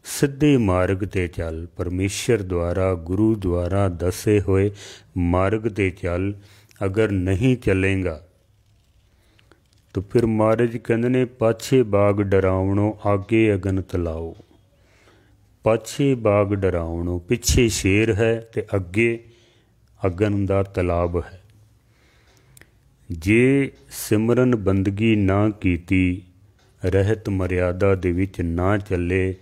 ਸਿੱਧੇ ਮਾਰਗ 'ਤੇ ਚੱਲ, ਪਰਮੇਸ਼ਰ ਦੁਆਰਾ, ਗੁਰੂ ਦੁਆਰਾ ਦੱਸੇ ਹੋਏ ਮਾਰਗ 'ਤੇ ਚੱਲ। ਅਗਰ ਨਹੀਂ ਚੱਲੇਗਾ ਤਾਂ ਫਿਰ ਮਹਾਰਾਜ ਕਹਿੰਦੇ ਨੇ, ਪਾਛੇ ਬਾਗ ਡਰਾਵਣੋ, ਆਗੇ ਅਗਨ ਤਲਾਓ। ਪਾਛੇ ਬਾਗ ਡਰਾਵਣੋ, ਪਿੱਛੇ ਸ਼ੇਰ ਹੈ ਅਤੇ ਅੱਗੇ ਅਗਨ ਦਾ ਤਲਾਬ ਹੈ। ਜੇ ਸਿਮਰਨ ਬੰਦਗੀ ਨਾ ਕੀਤੀ, ਰਹਿਤ ਮਰਿਆਦਾ ਦੇ ਵਿੱਚ ਨਾ ਚੱਲੇ,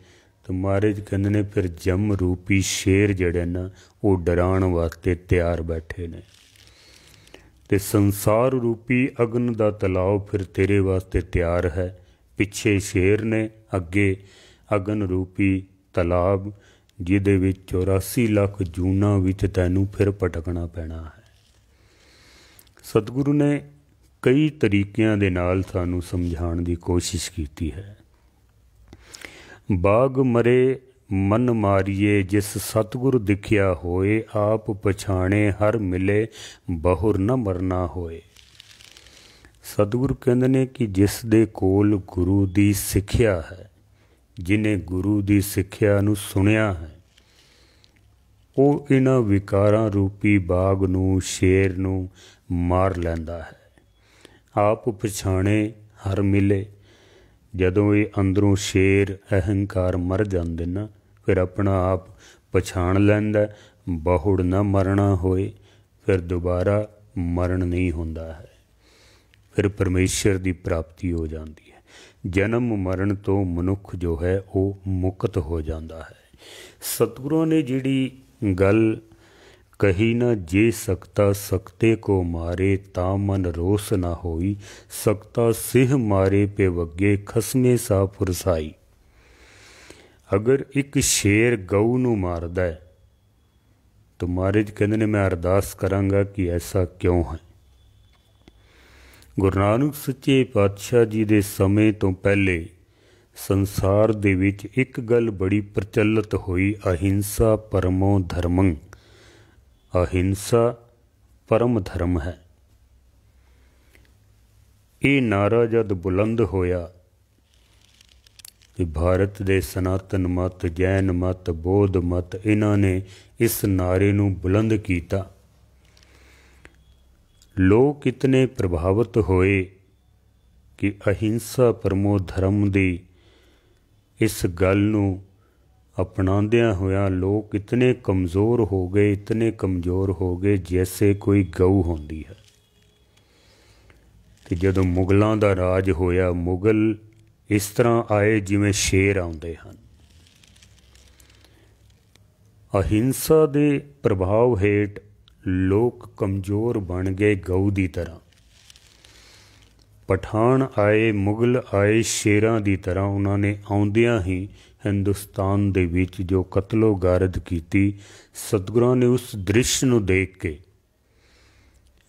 ਤਾਂ ਮਹਾਰਾਜ ਕਹਿੰਦੇ ਨੇ ਫਿਰ ਜਮ ਰੂਪੀ ਸ਼ੇਰ ਜਿਹੜੇ ਨਾ ਉਹ ਡਰਾਉਣ ਵਾਸਤੇ ਤਿਆਰ ਬੈਠੇ ਨੇ, ਅਤੇ ਸੰਸਾਰ ਰੂਪੀ ਅਗਨ ਦਾ ਤਲਾਬ ਫਿਰ ਤੇਰੇ ਵਾਸਤੇ ਤਿਆਰ ਹੈ। ਪਿੱਛੇ ਸ਼ੇਰ ਨੇ, ਅੱਗੇ ਅਗਨ ਰੂਪੀ ਤਲਾਬ, ਜਿਹਦੇ ਵਿੱਚ 84 ਲੱਖ ਜੂਨਾਂ ਵਿੱਚ ਤੈਨੂੰ ਫਿਰ ਭਟਕਣਾ ਪੈਣਾ ਹੈ। ਸਤਿਗੁਰੂ ਨੇ ਕਈ ਤਰੀਕਿਆਂ ਦੇ ਨਾਲ ਸਾਨੂੰ ਸਮਝਾਉਣ ਦੀ ਕੋਸ਼ਿਸ਼ ਕੀਤੀ ਹੈ। ਬਾਗ ਮਰੇ ਮਨ ਮਾਰੀਏ, ਜਿਸ ਸਤਿਗੁਰ ਦਿਖਿਆ ਹੋਏ, ਆਪ ਪਛਾਣੇ ਹਰ ਮਿਲੇ, ਬਹੁਰ ਨ ਮਰਨਾ ਹੋਏ। ਸਤਿਗੁਰ ਕਹਿੰਦੇ ਨੇ ਕਿ ਜਿਸ ਦੇ ਕੋਲ ਗੁਰੂ ਦੀ ਸਿੱਖਿਆ ਹੈ, ਜਿਹਨੇ ਗੁਰੂ ਦੀ ਸਿੱਖਿਆ ਨੂੰ ਸੁਣਿਆ ਹੈ, ਉਹ ਇਹਨਾਂ ਵਿਕਾਰਾਂ ਰੂਪੀ ਬਾਗ ਨੂੰ, ਸ਼ੇਰ ਨੂੰ ਮਾਰ ਲੈਂਦਾ ਹੈ। ਆਪ ਪਛਾਣੇ ਹਰ ਮਿਲੇ, ਜਦੋਂ ਇਹ ਅੰਦਰੋਂ ਸ਼ੇਰ ਅਹੰਕਾਰ ਮਰ ਜਾਂਦੇ ਨਾ, ਫਿਰ ਆਪਣਾ ਆਪ ਪਛਾਣ ਲੈਂਦਾ, ਬਹੁੜ ਨਾ ਮਰਨਾ ਹੋਏ, ਫਿਰ ਦੁਬਾਰਾ ਮਰਨ ਨਹੀਂ ਹੁੰਦਾ ਹੈ, ਫਿਰ ਪਰਮੇਸ਼ਰ ਦੀ ਪ੍ਰਾਪਤੀ ਹੋ ਜਾਂਦੀ ਹੈ। ਜਨਮ ਮਰਨ ਤੋਂ ਮਨੁੱਖ ਜੋ ਹੈ ਉਹ ਮੁਕਤ ਹੋ ਜਾਂਦਾ ਹੈ। ਸਤਿਗੁਰਾਂ ਨੇ ਜਿਹੜੀ ਗੱਲ ਕਹੀ ਨਾ, ਜੇ ਸਕਤਾ ਸਕਤੇ ਕੋ ਮਾਰੇ, ਤਾਂ ਮਨ ਰੋਸ ਨਾ ਹੋਈ, ਸਕਤਾ ਸਿਹ ਮਾਰੇ ਪੇ ਵੱਗੇ, ਖਸਮੇ ਸਾ ਫੁਰਸਾਈ। ਅਗਰ ਇੱਕ ਸ਼ੇਰ ਗਊ ਨੂੰ ਮਾਰਦਾ ਹੈ ਤਾਂ ਮਹਾਰਾਜ ਕਹਿੰਦੇ ਨੇ, ਮੈਂ ਅਰਦਾਸ ਕਰਾਂਗਾ ਕਿ ਐਸਾ ਕਿਉਂ ਹੈ। ਗੁਰੂ ਨਾਨਕ ਸੱਚੇ ਪਾਤਸ਼ਾਹ ਜੀ ਦੇ ਸਮੇਂ ਤੋਂ ਪਹਿਲੇ ਸੰਸਾਰ ਦੇ ਵਿੱਚ ਇੱਕ ਗੱਲ ਬੜੀ ਪ੍ਰਚਲਿਤ ਹੋਈ, ਅਹਿੰਸਾ ਪਰਮੋ ਧਰਮੰ। ਅਹਿੰਸਾ ਪਰਮ ਧਰਮ ਹੈ। ਇਹ ਨਾਰਾ ਜਦ ਬੁਲੰਦ ਹੋਇਆ ਕਿ ਭਾਰਤ ਦੇ ਸਨਾਤਨ ਮਤ, ਜੈਨ ਮਤ, ਬੌਧ ਮਤ, ਇਹਨਾਂ ਨੇ ਇਸ ਨਾਰੇ ਨੂੰ ਬੁਲੰਦ ਕੀਤਾ। ਲੋਕ ਇਤਨੇ ਪ੍ਰਭਾਵਿਤ ਹੋਏ ਕਿ ਅਹਿੰਸਾ ਪਰਮੋ ਧਰਮ ਦੀ ਇਸ ਗੱਲ ਨੂੰ ਅਪਣਾਉਂਦਿਆਂ ਹੋਇਆਂ ਲੋਕ ਇਤਨੇ ਕਮਜ਼ੋਰ ਹੋ ਗਏ, ਇਤਨੇ ਕਮਜ਼ੋਰ ਹੋ ਗਏ ਜੈਸੇ ਕੋਈ ਗਊ ਹੁੰਦੀ ਹੈ। ਅਤੇ ਜਦੋਂ ਮੁਗਲਾਂ ਦਾ ਰਾਜ ਹੋਇਆ, ਮੁਗਲ ਇਸ ਤਰ੍ਹਾਂ ਆਏ ਜਿਵੇਂ ਸ਼ੇਰ ਆਉਂਦੇ ਹਨ। ਅਹਿੰਸਾ ਦੇ ਪ੍ਰਭਾਵ ਹੇਠ ਲੋਕ ਕਮਜ਼ੋਰ ਬਣ ਗਏ ਗਊ ਦੀ ਤਰ੍ਹਾਂ। ਪਠਾਨ ਆਏ, ਮੁਗਲ ਆਏ ਸ਼ੇਰਾਂ ਦੀ ਤਰ੍ਹਾਂ, ਉਹਨਾਂ ਨੇ ਆਉਂਦਿਆਂ ਹੀ ਹਿੰਦੁਸਤਾਨ ਦੇ ਵਿੱਚ ਜੋ ਕਤਲੋ ਗਾਰਦ ਕੀਤੀ। ਸਤਿਗੁਰਾਂ ਨੇ ਉਸ ਦ੍ਰਿਸ਼ ਨੂੰ ਦੇਖ ਕੇ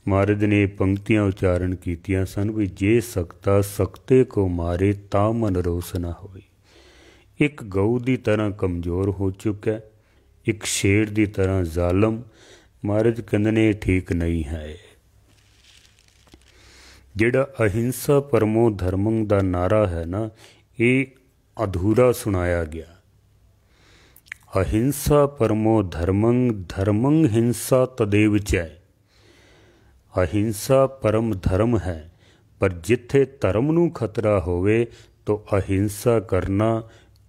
ਮਹਾਰਾਜ ਨੇ ਇਹ ਪੰਕਤੀਆਂ ਉਚਾਰਨ ਕੀਤੀਆਂ ਸਨ ਵੀ, ਜੇ ਸਕਤਾ ਸਕਤੇ ਕੋ ਮਾਰੇ, ਤਾਂ ਮਨ ਰੋਸ ਨਾ ਹੋਈ। ਇੱਕ ਗਊ ਦੀ ਤਰ੍ਹਾਂ ਕਮਜ਼ੋਰ ਹੋ ਚੁੱਕਾ, ਇੱਕ ਸ਼ੇਰ ਦੀ ਤਰ੍ਹਾਂ ਜ਼ਾਲਮ। ਮਹਾਰਾਜ ਕਹਿੰਦੇ ਨੇ ਇਹ ਠੀਕ ਨਹੀਂ ਹੈ। ਜਿਹੜਾ ਅਹਿੰਸਾ ਪਰਮੋ ਧਰਮੰ ਦਾ ਨਾਰਾ ਹੈ ਨਾ, ਇਹ ਅਧੂਰਾ ਸੁਣਾਇਆ ਗਿਆ। ਅਹਿੰਸਾ ਪਰਮੋ ਧਰਮੰ, ਧਰਮੰ ਹਿੰਸਾ ਤਦੇਵ ਚੈ। ਅਹਿੰਸਾ ਪਰਮ ਧਰਮ ਹੈ, ਪਰ ਜਿੱਥੇ ਧਰਮ ਨੂੰ ਖਤਰਾ ਹੋਵੇ ਤਾਂ ਅਹਿੰਸਾ ਕਰਨਾ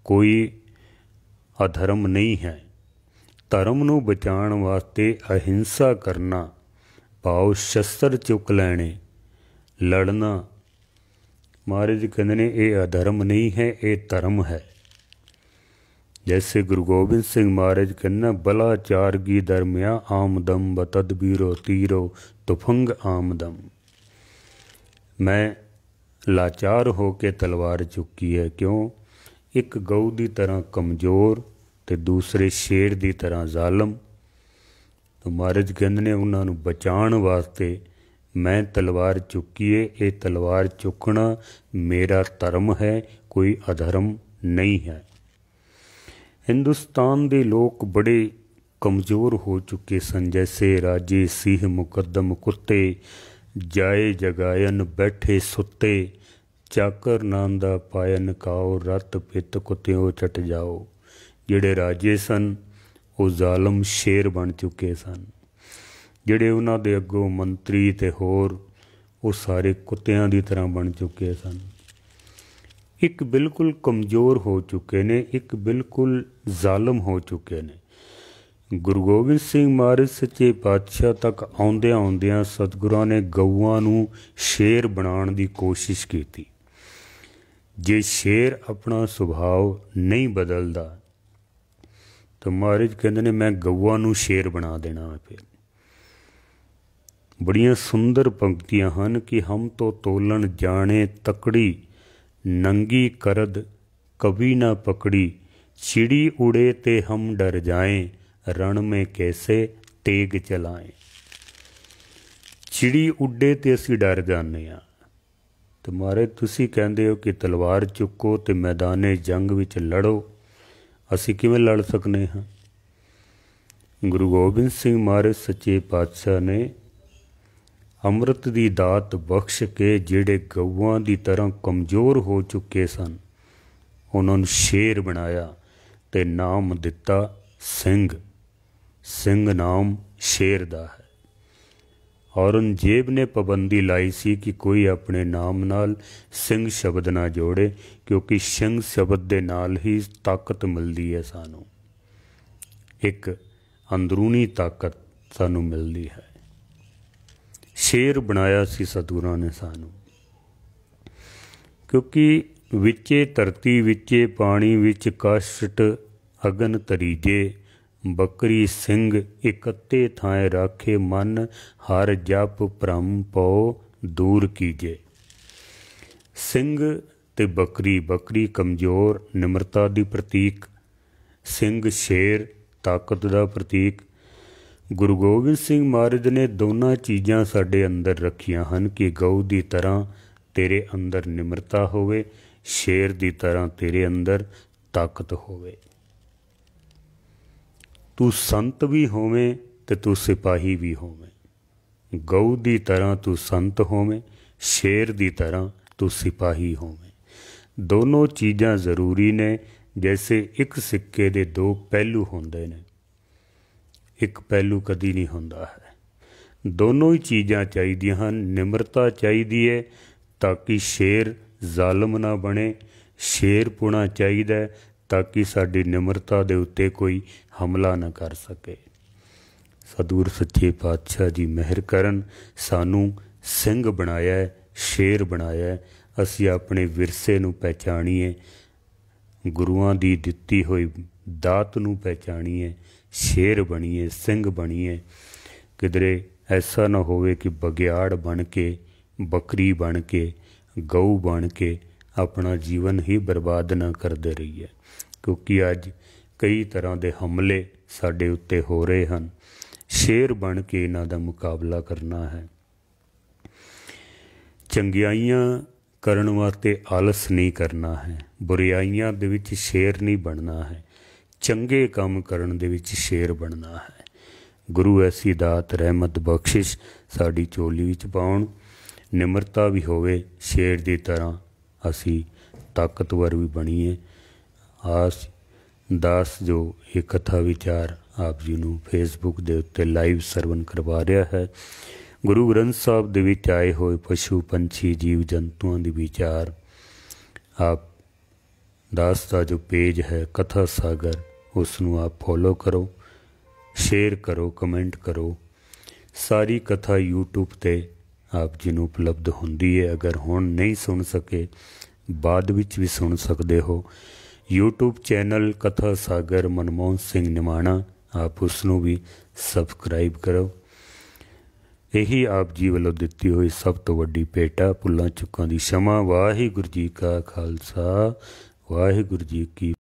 ਕੋਈ ਅਧਰਮ ਨਹੀਂ ਹੈ। ਧਰਮ ਨੂੰ ਬਚਾਉਣ ਵਾਸਤੇ ਅਹਿੰਸਾ ਕਰਨਾ, ਭਾਵ ਸ਼ਸਤਰ ਚੁੱਕ ਲੈਣੇ, ਲੜਨਾ, ਮਹਾਰਾਜ ਕਹਿੰਦੇ ਨੇ ਇਹ ਅਧਰਮ ਨਹੀਂ ਹੈ, ਇਹ ਧਰਮ ਹੈ। ਜੈਸੇ ਗੁਰੂ ਗੋਬਿੰਦ ਸਿੰਘ ਮਹਾਰਾਜ ਕਹਿੰਦੇ, ਬਲਾ ਚਾਰਗੀ ਦਰਮਿਆ ਆਮਦਮ, ਬਤਦਬੀਰੋ ਤੀਰੋ ਤੁਫੰਗ ਆਮਦਮ। ਮੈਂ ਲਾਚਾਰ ਹੋ ਕੇ ਤਲਵਾਰ ਚੁੱਕੀ ਹੈ। ਕਿਉਂ? ਇੱਕ ਗਊ ਦੀ ਤਰ੍ਹਾਂ ਕਮਜ਼ੋਰ ਅਤੇ ਦੂਸਰੇ ਸ਼ੇਰ ਦੀ ਤਰ੍ਹਾਂ ਜ਼ਾਲਮ। ਤਾਂ ਮਹਾਰਾਜ ਕਹਿੰਦੇ ਨੇ ਉਹਨਾਂ ਨੂੰ ਬਚਾਉਣ ਵਾਸਤੇ मैं तलवार चुकीए, ये तलवार चुकना मेरा धर्म है, कोई अधर्म नहीं है। हिंदुस्तान के लोग बड़े कमज़ोर हो चुके सन, जैसे राजे सिंह मुकद्दम कुत्ते, जाए जगायन बैठे सुत्ते, चाकर नांदा पायन खाओ, रत पित कुत्तियों चट जाओ। जिहड़े राजे सन वो जालम शेर बन चुके सन, जिहड़े उन्हां दे अगों मंत्री ते होर वो सारे कुत्तियां दी तरह बन चुके सन। एक बिल्कुल कमज़ोर हो चुके ने, एक बिल्कुल जालम हो चुके ने। गुरु गोबिंद सिंह महाराज सच्चे पातशाह तक आउंदियां आउंदियां सतगुरां ने गऊआं नूं शेर बनाउण दी कोशिश की। जे शेर अपना सुभाव नहीं बदलदा तो महाराज कहंदे ने मैं गऊआं नूं शेर बना देना। फिर बड़ियां सुंदर पंक्तियां हन कि हम तो तोलन जाने तकड़ी, नंगी करद कभी ना पकड़ी, चिड़ी उड़े ते हम डर जाएं, रण में कैसे तेग चलाएं। चिड़ी उड्डे ते असी डर जाने आ, तो महाराज तुसी कहंदे हो कि तलवार चुको ते मैदाने जंग विच लड़ो, असी किवें लड़ सकने हाँ। गुरु गोबिंद सिंह महाराज सच्चे पातशाह ने अमृत दी दात बख्श के जिहड़े गऊआं दी तरह कमज़ोर हो चुके सन उन्हां नूं शेर बनाया ते नाम दिता सिंह। सिंह नाम शेर दा है। औरंगजेब ने पाबंदी लाई सी कि कोई अपने नाम नाल सिंह शब्द ना जोड़े, क्योंकि सिंह शब्द दे नाल ही ताकत मिलती है। सानू एक अंदरूनी ताकत सानू मिलती है। शेर बनाया सी सतगुरां ने सानू, क्योंकि विचे धरती विचे पानी विच काष्ट अगन तरीजे, बकरी सिंह इकत्ते थाए राखे मन, हर जप भ्रम पौ दूर कीजे। सिंह ते बकरी, बकरी कमज़ोर निमरता दी प्रतीक, सिंह शेर ताकत दा प्रतीक। गुरु गोबिंद सिंह महाराज ने दोनों चीज़ां साडे अंदर रखियां हन कि गऊ दी तरह तेरे अंदर निमरता होवे, शेर दी तरह तेरे अंदर ताकत होवे। तू संत भी होवें ते तू सिपाही भी होवें। गऊ दी तरह तू संत होवें, शेर दी तरह तू सिपाही होवें। दोनों चीज़ां ज़रूरी ने। जैसे एक सिक्के दे दो पहलू होंदे ने, एक पहलू कदी नहीं होंदा है। दोनों ही चीज़ां चाहिदियां हन। निमरता चाहिदी है ताकि शेर जालम ना बने, शेर पुणा चाहिदा है ताकि साडी निमरता दे उत्ते कोई हमला ना कर सके। सतगुर सच्चे पातशाह जी मेहर करन, सानू सिंह बनाया है, शेर बनाया है। असी अपने विरसे नू पहचानीए, गुरुआं दी दित्ती हुई दात नू पहचानीए, शेर बनीए, सिंह बनीए। किधरे ऐसा ना होवे कि बगियाड़ बन के, बकरी बन के, गऊ बन के अपना जीवन ही बर्बाद ना करते रहिए, क्योंकि अज कई तरह के हमले साडे उत्ते हो रहे हैं। शेर बन के इन्हां दा मुकाबला करना है। चंगियाइयां करन वास्ते आलस नहीं करना है, बुराइयां दे विच शेर नहीं बनना है, चंगे काम करन दे विच शेर बनना है। गुरु ऐसी दात रहमत बख्शिश साडी चोली विच पाउण, निमरता भी होवे, शेर दी तरह असी ताकतवर भी बनीए। आस दास जो ये कथा विचार आप जी नूं फेसबुक दे उत्ते लाइव सरवण करवा रहा है। गुरु ग्रंथ साहब दे विच आए हुए पशु पंछी जीव जंतुओं के विचार आप दास का जो पेज है कथा सागर, उसनों आप फॉलो करो, शेयर करो, कमेंट करो। सारी कथा यूट्यूब ते आप जी नूं उपलब्ध होंदी है। अगर हुण नहीं सुन सके बाद विच भी सुन सकते हो। यूट्यूब चैनल कथा सागर मनमोहन सिंह निमाणा, आप उसनों भी सबसक्राइब करो। यही आप जी वालों दिती हुई सब तो वड्डी भेटा। भुलां चुकां दी क्षमा। वाहिगुरू जी का खालसा, वाहिगुरू जी की